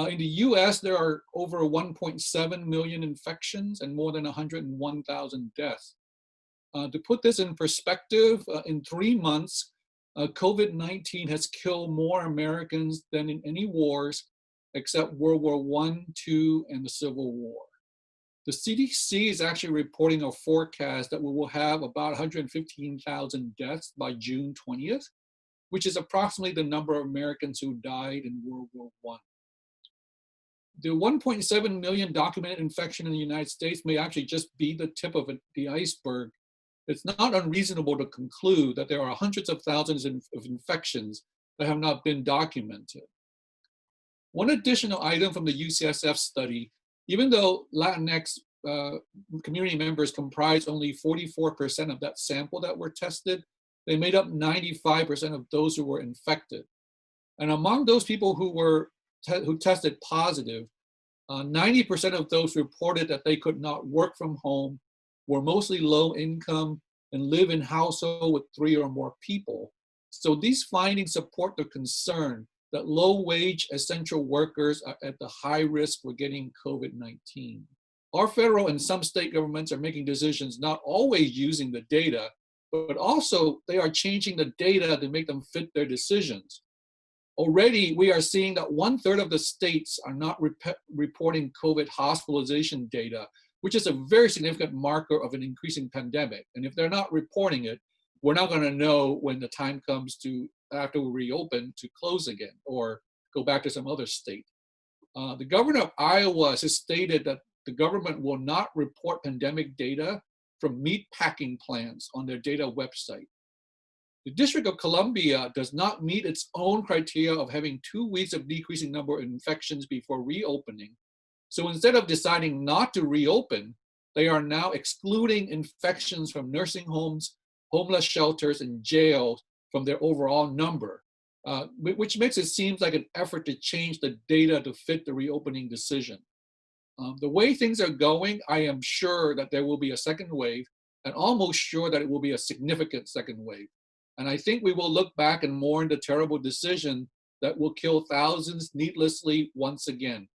In the US, there are over 1.7 million infections and more than 101,000 deaths. To put this in perspective, in 3 months, COVID-19 has killed more Americans than in any wars except World War I, II, and the Civil War. The CDC is actually reporting a forecast that we will have about 115,000 deaths by June 20th, which is approximately the number of Americans who died in World War I. The 1.7 million documented infection in the United States may actually just be the tip of the iceberg. It's not unreasonable to conclude that there are hundreds of thousands of infections that have not been documented. One additional item from the UCSF study, even though Latinx community members comprised only 44% of that sample that were tested, they made up 95% of those who were infected. And among those people who tested positive, 90% of those reported that they could not work from home, were mostly low income, and live in household with 3 or more people. So these findings support the concern that low-wage essential workers are at the high risk for getting COVID-19. Our federal and some state governments are making decisions not always using the data, but also they are changing the data to make them fit their decisions. Already, we are seeing that 1/3 of the states are not reporting COVID hospitalization data, which is a very significant marker of an increasing pandemic. And if they're not reporting it, we're not going to know when the time comes to, after we reopen, to close again or go back to some other state. The governor of Iowa has stated that the government will not report pandemic data from meat packing plants on their data website. The District of Columbia does not meet its own criteria of having 2 weeks of decreasing number of infections before reopening. So instead of deciding not to reopen, they are now excluding infections from nursing homes, homeless shelters, and jails from their overall number, which makes it seem like an effort to change the data to fit the reopening decision. The way things are going, I am sure that there will be a second wave, and almost sure that it will be a significant second wave. And I think we will look back and mourn the terrible decision that will kill thousands needlessly once again.